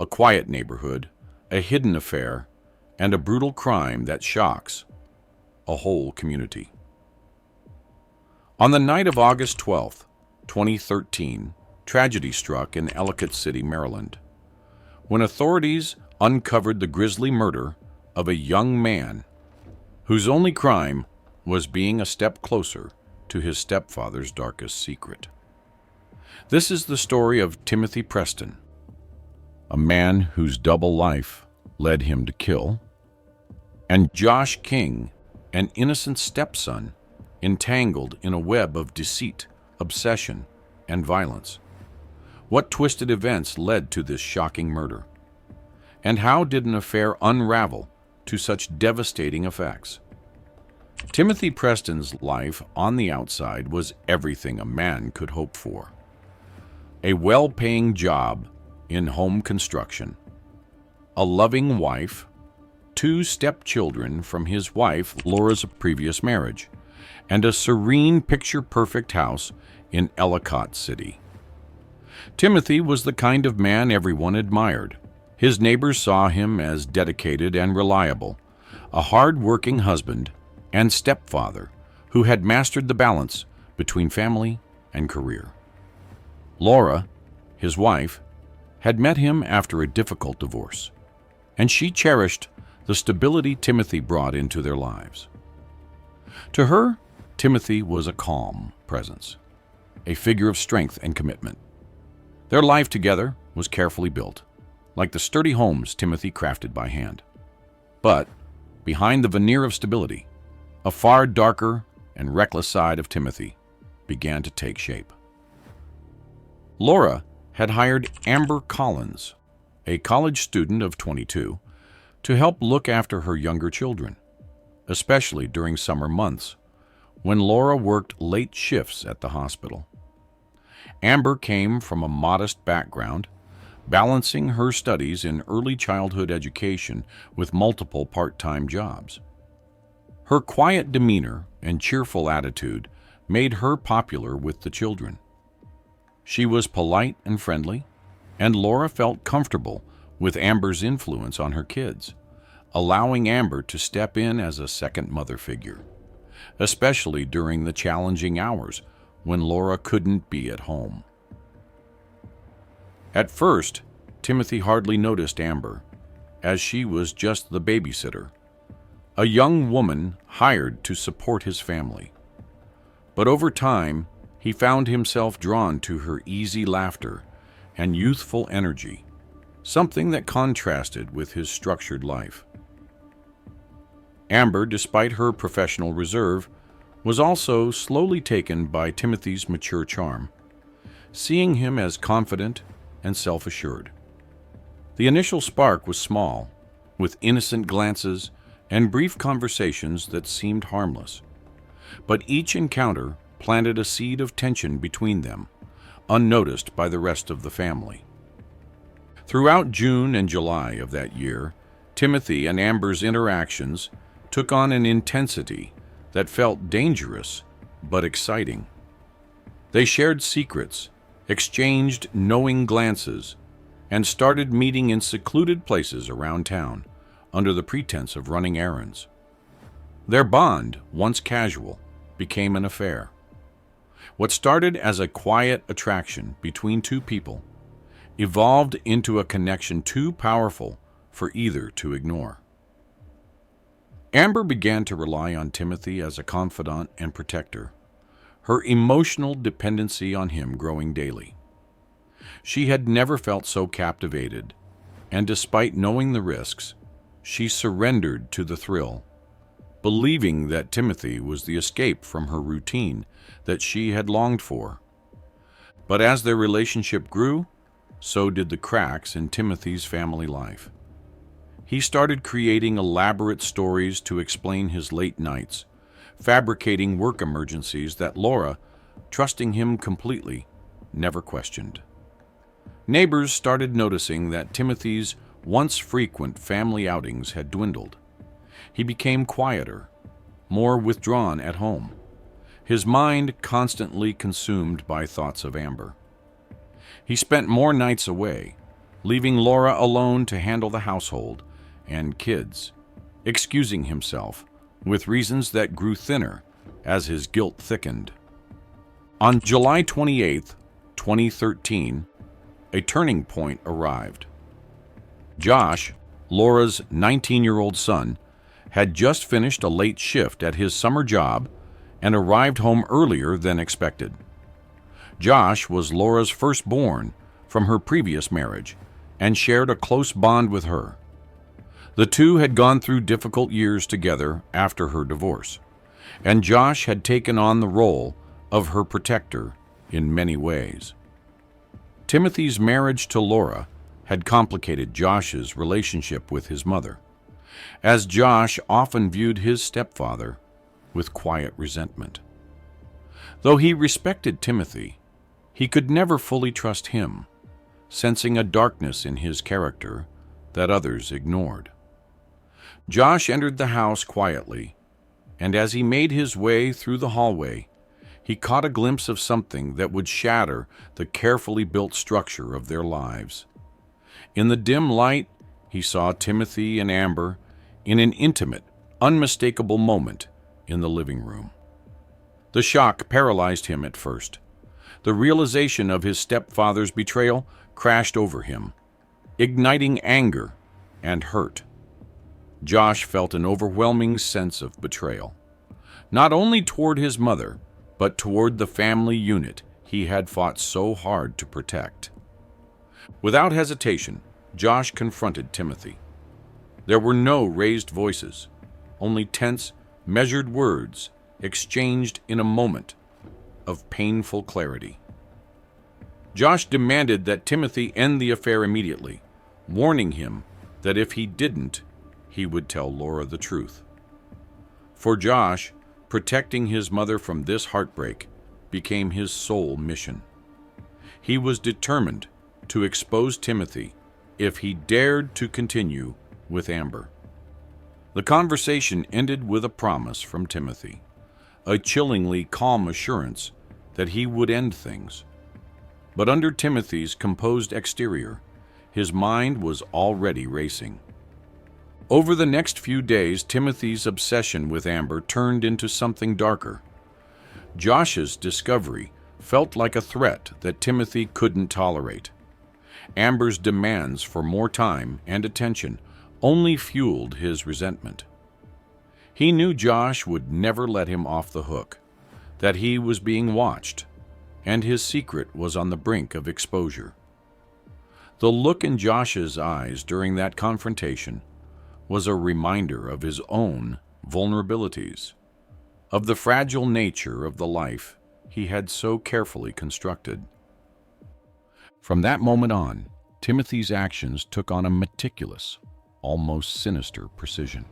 a quiet neighborhood, a hidden affair, and a brutal crime that shocks a whole community. On the night of August 12th, 2013, tragedy struck in Ellicott City, Maryland, when authorities uncovered the grisly murder of a young man whose only crime was being a step closer to his stepfather's darkest secret. This is the story of Timothy Preston, a man whose double life led him to kill, and Josh King, an innocent stepson entangled in a web of deceit, obsession, and violence. What twisted events led to this shocking murder? And how did an affair unravel to such devastating effects? Timothy Preston's life on the outside was everything a man could hope for. A well-paying job in home construction, a loving wife, 2 stepchildren from his wife Laura's previous marriage, and a serene, picture-perfect house in Ellicott City. Timothy was the kind of man everyone admired. His neighbors saw him as dedicated and reliable, a hard-working husband and stepfather who had mastered the balance between family and career. Laura, his wife, had met him after a difficult divorce, and she cherished the stability Timothy brought into their lives. To her, Timothy was a calm presence, a figure of strength and commitment. Their life together was carefully built, like the sturdy homes Timothy crafted by hand. But behind the veneer of stability, a far darker and reckless side of Timothy began to take shape. Laura had hired Amber Collins, a college student of 22, to help look after her younger children, especially during summer months, when Laura worked late shifts at the hospital. Amber came from a modest background, balancing her studies in early childhood education with multiple part-time jobs. Her quiet demeanor and cheerful attitude made her popular with the children. She was polite and friendly, and Laura felt comfortable with Amber's influence on her kids, allowing Amber to step in as a second mother figure, especially during the challenging hours when Laura couldn't be at home. At first, Timothy hardly noticed Amber, as she was just the babysitter, a young woman hired to support his family. But over time, he found himself drawn to her easy laughter and youthful energy, something that contrasted with his structured life. Amber, despite her professional reserve, was also slowly taken by Timothy's mature charm, seeing him as confident and self-assured. The initial spark was small, with innocent glances and brief conversations that seemed harmless. But each encounter planted a seed of tension between them, unnoticed by the rest of the family. Throughout June and July of that year, Timothy and Amber's interactions took on an intensity that felt dangerous but exciting. They shared secrets, exchanged knowing glances, and started meeting in secluded places around town under the pretense of running errands. Their bond, once casual, became an affair. What started as a quiet attraction between 2 people evolved into a connection too powerful for either to ignore. Amber began to rely on Timothy as a confidant and protector, her emotional dependency on him growing daily. She had never felt so captivated, and despite knowing the risks, she surrendered to the thrill, believing that Timothy was the escape from her routine that she had longed for. But as their relationship grew, so did the cracks in Timothy's family life. He started creating elaborate stories to explain his late nights, fabricating work emergencies that Laura, trusting him completely, never questioned. Neighbors started noticing that Timothy's once frequent family outings had dwindled. He became quieter, more withdrawn at home, his mind constantly consumed by thoughts of Amber. He spent more nights away, leaving Laura alone to handle the household and kids, excusing himself with reasons that grew thinner as his guilt thickened. On July 28, 2013, a turning point arrived. Josh, Laura's 19-year-old son, had just finished a late shift at his summer job and arrived home earlier than expected. Josh was Laura's firstborn from her previous marriage and shared a close bond with her. The two had gone through difficult years together after her divorce, and Josh had taken on the role of her protector in many ways. Timothy's marriage to Laura had complicated Josh's relationship with his mother, as Josh often viewed his stepfather with quiet resentment. Though he respected Timothy, he could never fully trust him, sensing a darkness in his character that others ignored. Josh entered the house quietly, and as he made his way through the hallway, he caught a glimpse of something that would shatter the carefully built structure of their lives. In the dim light, he saw Timothy and Amber in an intimate, unmistakable moment in the living room. The shock paralyzed him at first. The realization of his stepfather's betrayal crashed over him, igniting anger and hurt. Josh felt an overwhelming sense of betrayal, not only toward his mother, but toward the family unit he had fought so hard to protect. Without hesitation, Josh confronted Timothy. There were no raised voices, only tense, measured words exchanged in a moment of painful clarity. Josh demanded that Timothy end the affair immediately, warning him that if he didn't, he would tell Laura the truth. For Josh, protecting his mother from this heartbreak became his sole mission. He was determined to expose Timothy if he dared to continue with Amber. The conversation ended with a promise from Timothy, a chillingly calm assurance that he would end things. But under Timothy's composed exterior, his mind was already racing. Over the next few days, Timothy's obsession with Amber turned into something darker. Josh's discovery felt like a threat that Timothy couldn't tolerate. Amber's demands for more time and attention only fueled his resentment. He knew Josh would never let him off the hook, that he was being watched, and his secret was on the brink of exposure. The look in Josh's eyes during that confrontation was a reminder of his own vulnerabilities, of the fragile nature of the life he had so carefully constructed. From that moment on, Timothy's actions took on a meticulous, almost sinister precision.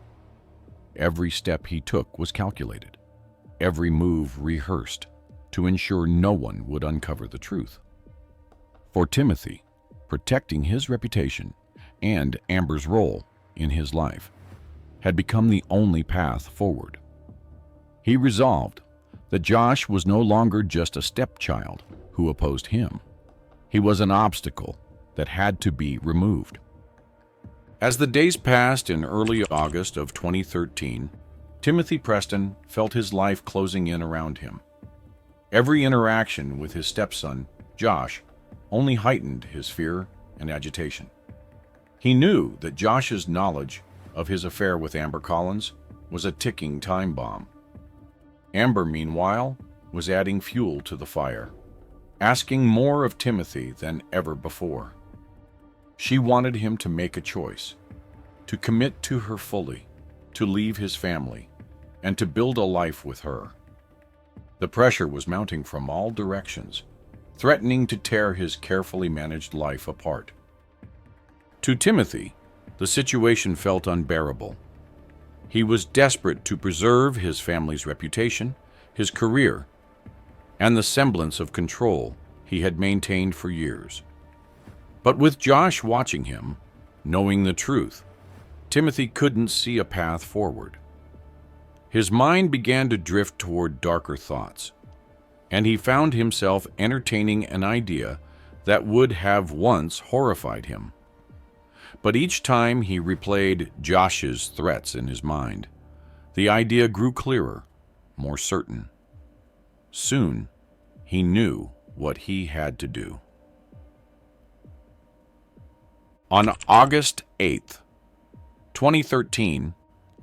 Every step he took was calculated, every move rehearsed to ensure no one would uncover the truth. For Timothy, protecting his reputation and Amber's role in his life had become the only path forward. He resolved that Josh was no longer just a stepchild who opposed him. He was an obstacle that had to be removed. As the days passed in early August of 2013, Timothy Preston felt his life closing in around him. Every interaction with his stepson, Josh, only heightened his fear and agitation. He knew that Josh's knowledge of his affair with Amber Collins was a ticking time bomb. Amber, meanwhile, was adding fuel to the fire, asking more of Timothy than ever before. She wanted him to make a choice, to commit to her fully, to leave his family, and to build a life with her. The pressure was mounting from all directions, threatening to tear his carefully managed life apart. To Timothy, the situation felt unbearable. He was desperate to preserve his family's reputation, his career, and the semblance of control he had maintained for years. But with Josh watching him, knowing the truth, Timothy couldn't see a path forward. His mind began to drift toward darker thoughts, and he found himself entertaining an idea that would have once horrified him. But each time he replayed Josh's threats in his mind, the idea grew clearer, more certain. Soon, he knew what he had to do. On August 8th, 2013,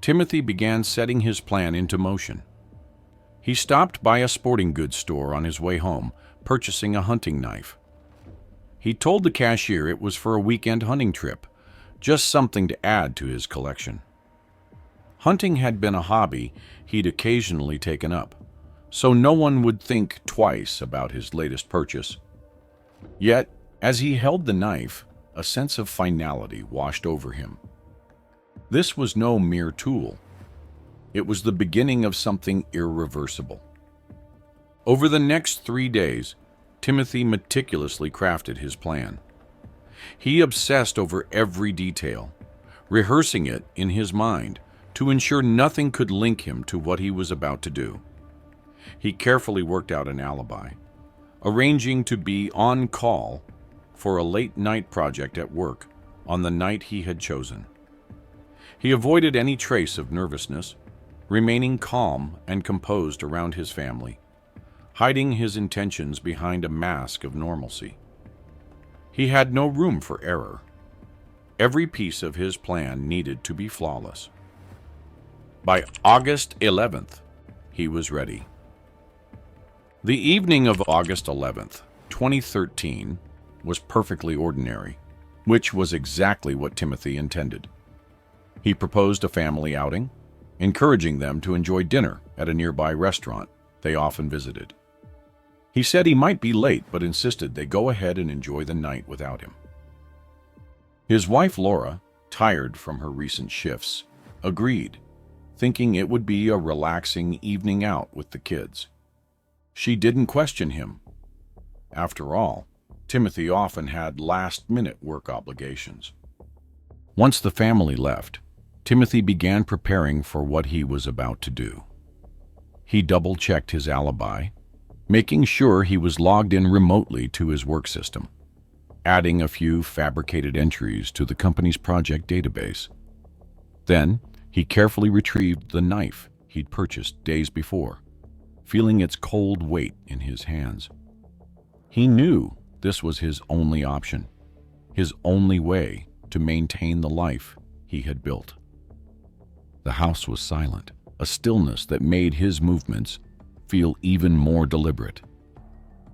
Timothy began setting his plan into motion. He stopped by a sporting goods store on his way home, purchasing a hunting knife. He told the cashier it was for a weekend hunting trip, just something to add to his collection. Hunting had been a hobby he'd occasionally taken up, so no one would think twice about his latest purchase. Yet, as he held the knife, a sense of finality washed over him. This was no mere tool. It was the beginning of something irreversible. Over the next 3 days, Timothy meticulously crafted his plan. He obsessed over every detail, rehearsing it in his mind to ensure nothing could link him to what he was about to do. He carefully worked out an alibi, arranging to be on call for a late-night project at work on the night he had chosen. He avoided any trace of nervousness, remaining calm and composed around his family, hiding his intentions behind a mask of normalcy. He had no room for error. Every piece of his plan needed to be flawless. By August 11th, he was ready. The evening of August 11th, 2013, was perfectly ordinary, which was exactly what Timothy intended. He proposed a family outing, encouraging them to enjoy dinner at a nearby restaurant they often visited. He said he might be late, but insisted they go ahead and enjoy the night without him. His wife, Laura, tired from her recent shifts, agreed, thinking it would be a relaxing evening out with the kids. She didn't question him. After all, Timothy often had last-minute work obligations. Once the family left, Timothy began preparing for what he was about to do. He double-checked his alibi, making sure he was logged in remotely to his work system, adding a few fabricated entries to the company's project database. Then, he carefully retrieved the knife he'd purchased days before, feeling its cold weight in his hands. He knew this was his only option, his only way to maintain the life he had built. The house was silent, a stillness that made his movements feel even more deliberate.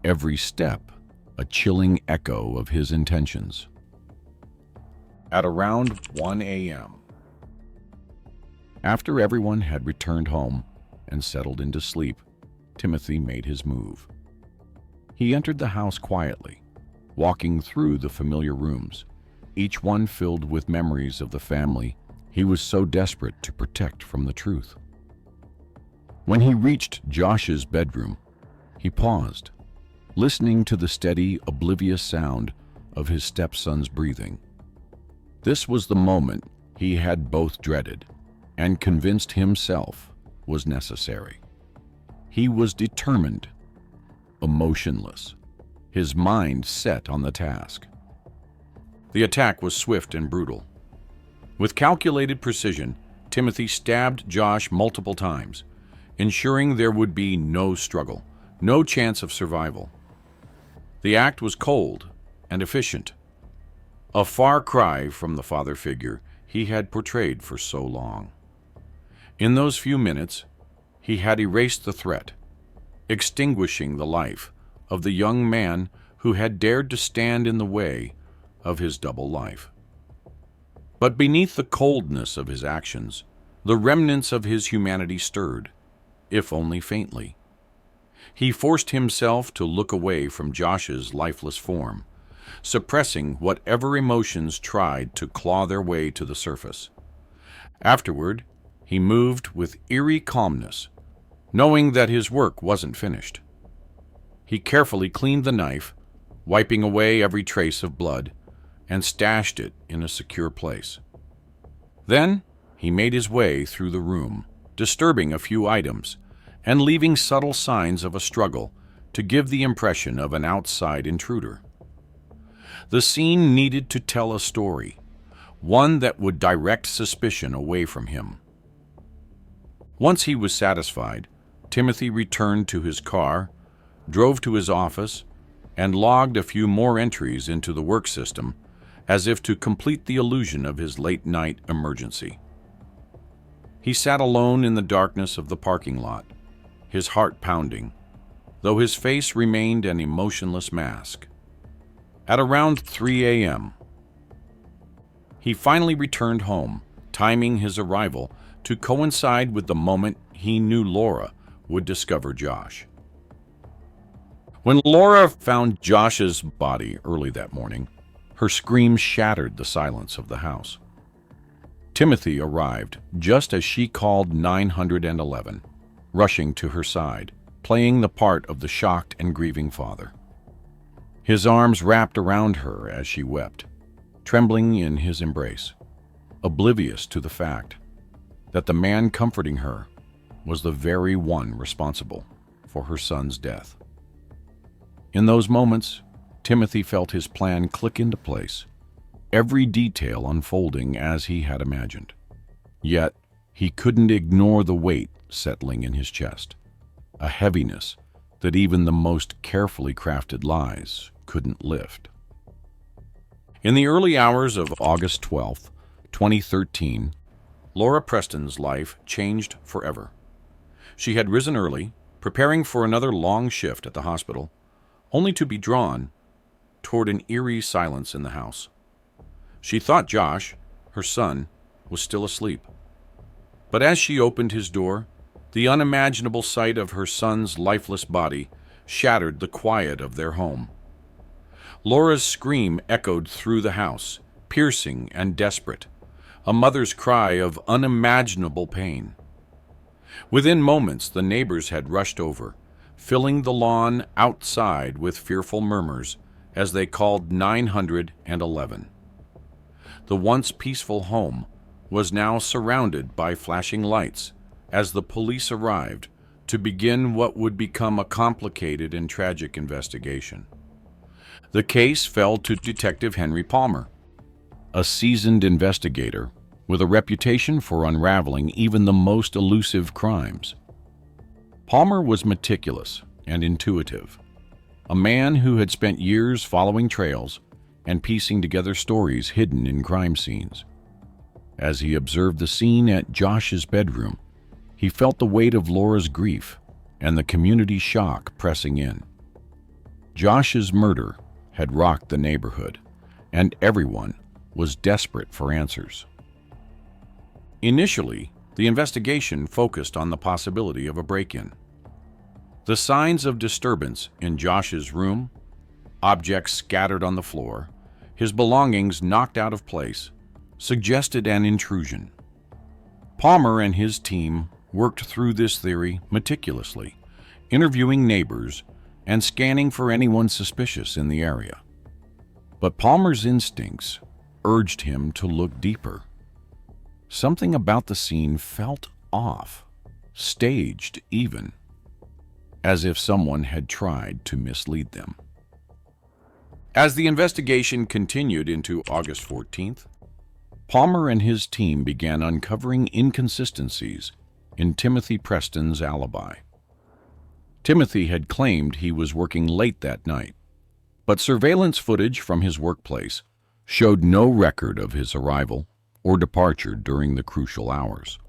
Every step, a chilling echo of his intentions. At around 1 a.m., after everyone had returned home and settled into sleep, Timothy made his move. He entered the house quietly, walking through the familiar rooms, each one filled with memories of the family he was so desperate to protect from the truth. When he reached Josh's bedroom, he paused, listening to the steady, oblivious sound of his stepson's breathing. This was the moment he had both dreaded and convinced himself was necessary. He was determined, emotionless, his mind set on the task. The attack was swift and brutal. With calculated precision, Timothy stabbed Josh multiple times, ensuring there would be no struggle, no chance of survival. The act was cold and efficient, a far cry from the father figure he had portrayed for so long. In those few minutes, he had erased the threat, extinguishing the life of the young man who had dared to stand in the way of his double life. But beneath the coldness of his actions, the remnants of his humanity stirred, if only faintly. He forced himself to look away from Josh's lifeless form, suppressing whatever emotions tried to claw their way to the surface. Afterward, he moved with eerie calmness, knowing that his work wasn't finished. He carefully cleaned the knife, wiping away every trace of blood, and stashed it in a secure place. Then, he made his way through the room, disturbing a few items, and leaving subtle signs of a struggle to give the impression of an outside intruder. The scene needed to tell a story, one that would direct suspicion away from him. Once he was satisfied, Timothy returned to his car, drove to his office, and logged a few more entries into the work system as if to complete the illusion of his late-night emergency. He sat alone in the darkness of the parking lot, his heart pounding, though his face remained an emotionless mask. At around 3 a.m., he finally returned home, timing his arrival to coincide with the moment he knew Laura would discover Josh. When Laura found Josh's body early that morning, her screams shattered the silence of the house. Timothy arrived just as she called 911, rushing to her side, playing the part of the shocked and grieving father. His arms wrapped around her as she wept, trembling in his embrace, oblivious to the fact that the man comforting her was the very one responsible for her son's death. In those moments, Timothy felt his plan click into place, every detail unfolding as he had imagined. Yet, he couldn't ignore the weight settling in his chest, a heaviness that even the most carefully crafted lies couldn't lift. In the early hours of August 12, 2013, Laura Preston's life changed forever. She had risen early, preparing for another long shift at the hospital, only to be drawn toward an eerie silence in the house. She thought Josh, her son, was still asleep. But as she opened his door, the unimaginable sight of her son's lifeless body shattered the quiet of their home. Laura's scream echoed through the house, piercing and desperate, a mother's cry of unimaginable pain. Within moments, the neighbors had rushed over, filling the lawn outside with fearful murmurs as they called 911. The once peaceful home was now surrounded by flashing lights as the police arrived to begin what would become a complicated and tragic investigation. The case fell to Detective Henry Palmer, a seasoned investigator with a reputation for unraveling even the most elusive crimes. Palmer was meticulous and intuitive, a man who had spent years following trails and piecing together stories hidden in crime scenes. As he observed the scene at Josh's bedroom, he felt the weight of Laura's grief and the community's shock pressing in. Josh's murder had rocked the neighborhood, and everyone was desperate for answers. Initially, the investigation focused on the possibility of a break-in. The signs of disturbance in Josh's room, objects scattered on the floor, his belongings knocked out of place, suggested an intrusion. Palmer and his team worked through this theory meticulously, interviewing neighbors and scanning for anyone suspicious in the area. But Palmer's instincts urged him to look deeper. Something about the scene felt off, staged even, as if someone had tried to mislead them. As the investigation continued into August 14th, Palmer and his team began uncovering inconsistencies in Timothy Preston's alibi. Timothy had claimed he was working late that night, but surveillance footage from his workplace showed no record of his arrival or departure during the crucial hours.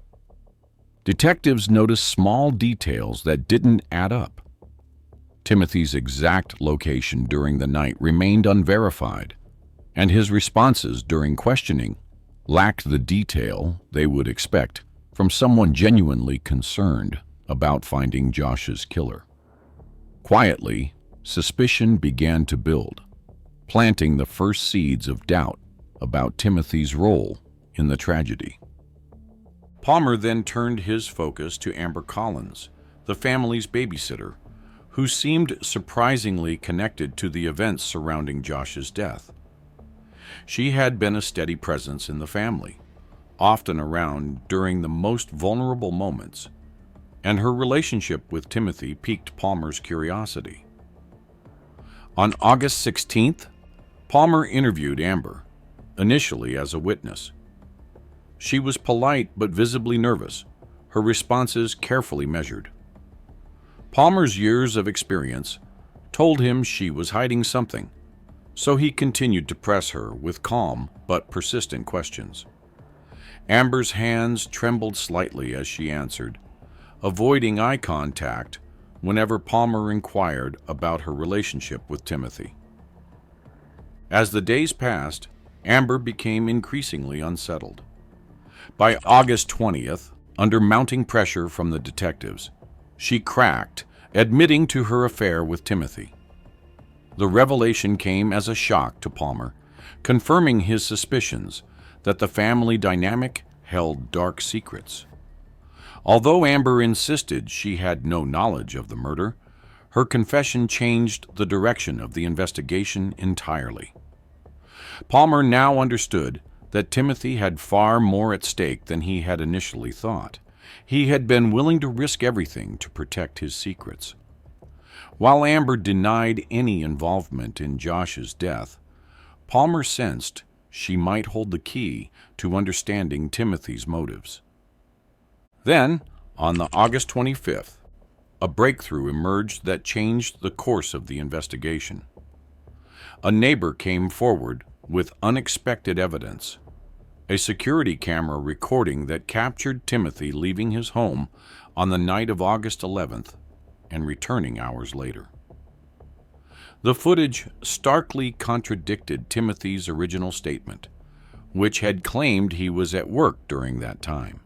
Detectives noticed small details that didn't add up. Timothy's exact location during the night remained unverified, and his responses during questioning lacked the detail they would expect from someone genuinely concerned about finding Josh's killer. Quietly, suspicion began to build, planting the first seeds of doubt about Timothy's role in the tragedy. Palmer then turned his focus to Amber Collins, the family's babysitter, who seemed surprisingly connected to the events surrounding Josh's death. She had been a steady presence in the family, often around during the most vulnerable moments, and her relationship with Timothy piqued Palmer's curiosity. On August 16th, Palmer interviewed Amber, initially as a witness. She was polite but visibly nervous, her responses carefully measured. Palmer's years of experience told him she was hiding something, so he continued to press her with calm but persistent questions. Amber's hands trembled slightly as she answered, avoiding eye contact whenever Palmer inquired about her relationship with Timothy. As the days passed, Amber became increasingly unsettled. By August 20th, under mounting pressure from the detectives, she cracked, admitting to her affair with Timothy. The revelation came as a shock to Palmer, confirming his suspicions that the family dynamic held dark secrets. Although Amber insisted she had no knowledge of the murder, her confession changed the direction of the investigation entirely. Palmer now understood that Timothy had far more at stake than he had initially thought. He had been willing to risk everything to protect his secrets. While Amber denied any involvement in Josh's death, Palmer sensed she might hold the key to understanding Timothy's motives. Then, on the August 25th, a breakthrough emerged that changed the course of the investigation. A neighbor came forward with unexpected evidence, a security camera recording that captured Timothy leaving his home on the night of August 11th and returning hours later. The footage starkly contradicted Timothy's original statement, which had claimed he was at work during that time.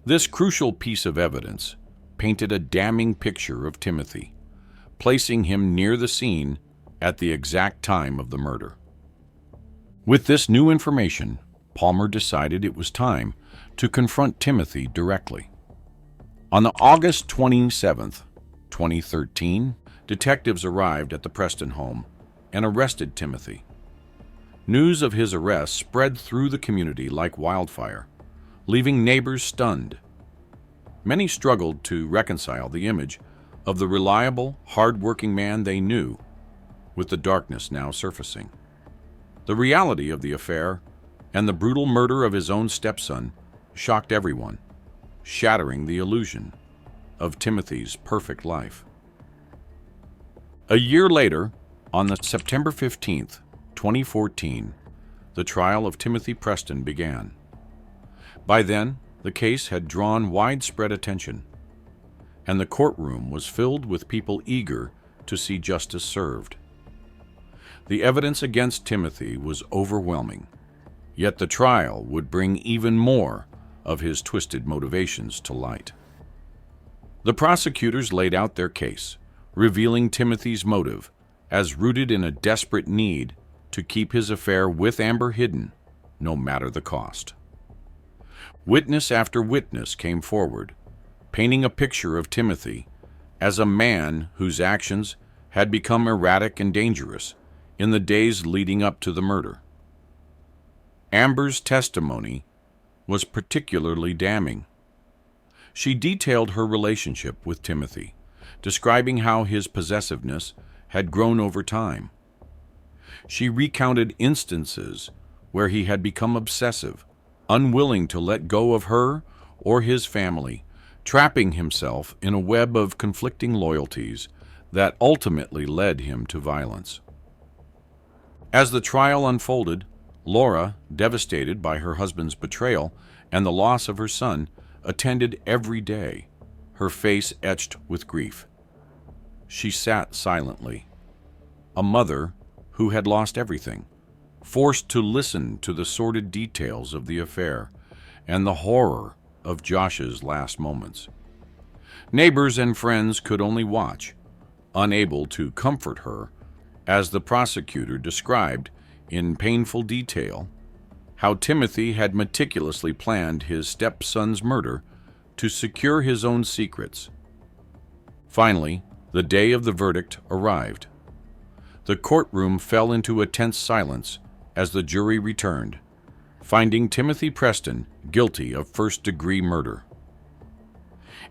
This crucial piece of evidence painted a damning picture of Timothy, placing him near the scene at the exact time of the murder. With this new information, Palmer decided it was time to confront Timothy directly. On the August 27th, 2013, detectives arrived at the Preston home and arrested Timothy. News of his arrest spread through the community like wildfire, leaving neighbors stunned. Many struggled to reconcile the image of the reliable, hard-working man they knew with the darkness now surfacing. The reality of the affair and the brutal murder of his own stepson shocked everyone, shattering the illusion of Timothy's perfect life. A year later, on the September 15th, 2014, the trial of Timothy Preston began. By then, the case had drawn widespread attention, and the courtroom was filled with people eager to see justice served. The evidence against Timothy was overwhelming, yet the trial would bring even more of his twisted motivations to light. The prosecutors laid out their case, revealing Timothy's motive as rooted in a desperate need to keep his affair with Amber hidden, no matter the cost. Witness after witness came forward, painting a picture of Timothy as a man whose actions had become erratic and dangerous in the days leading up to the murder. Amber's testimony was particularly damning. She detailed her relationship with Timothy, describing how his possessiveness had grown over time. She recounted instances where he had become obsessive, unwilling to let go of her or his family, trapping himself in a web of conflicting loyalties that ultimately led him to violence. As the trial unfolded, Laura, devastated by her husband's betrayal and the loss of her son, attended every day, her face etched with grief. She sat silently, a mother who had lost everything, forced to listen to the sordid details of the affair and the horror of Josh's last moments. Neighbors and friends could only watch, unable to comfort her, as the prosecutor described in painful detail how Timothy had meticulously planned his stepson's murder to secure his own secrets. Finally, the day of the verdict arrived. The courtroom fell into a tense silence as the jury returned, finding Timothy Preston guilty of first-degree murder.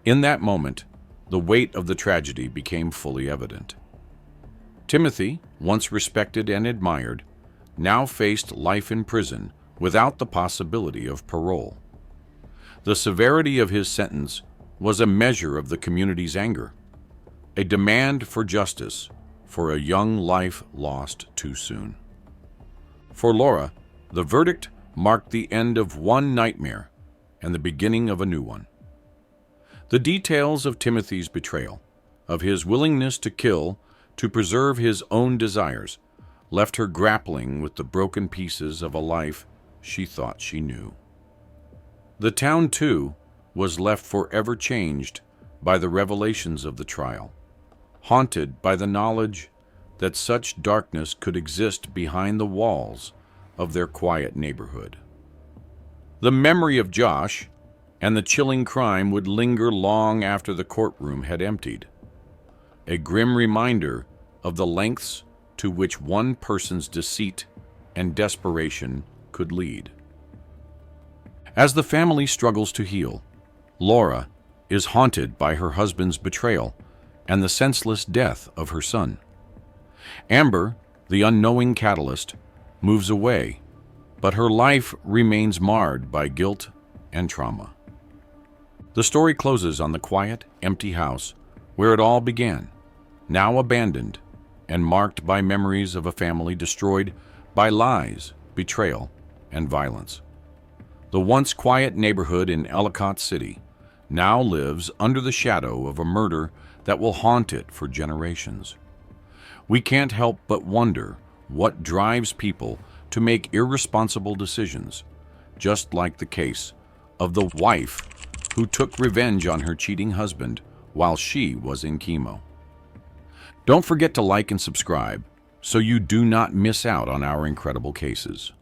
In that moment, the weight of the tragedy became fully evident. Timothy, once respected and admired, now faced life in prison without the possibility of parole. The severity of his sentence was a measure of the community's anger, a demand for justice for a young life lost too soon. For Laura, the verdict marked the end of one nightmare and the beginning of a new one. The details of Timothy's betrayal, of his willingness to kill to preserve his own desires, left her grappling with the broken pieces of a life she thought she knew. The town, too, was left forever changed by the revelations of the trial, haunted by the knowledge that such darkness could exist behind the walls of their quiet neighborhood. The memory of Josh and the chilling crime would linger long after the courtroom had emptied, a grim reminder of the lengths to which one person's deceit and desperation could lead. As the family struggles to heal, Laura is haunted by her husband's betrayal and the senseless death of her son. Amber, the unknowing catalyst, moves away, but her life remains marred by guilt and trauma. The story closes on the quiet, empty house where it all began, now abandoned and marked by memories of a family destroyed by lies, betrayal, and violence. The once quiet neighborhood in Ellicott City now lives under the shadow of a murder that will haunt it for generations. We can't help but wonder what drives people to make irresponsible decisions, just like the case of the wife who took revenge on her cheating husband while she was in chemo. Don't forget to like and subscribe so you do not miss out on our incredible cases.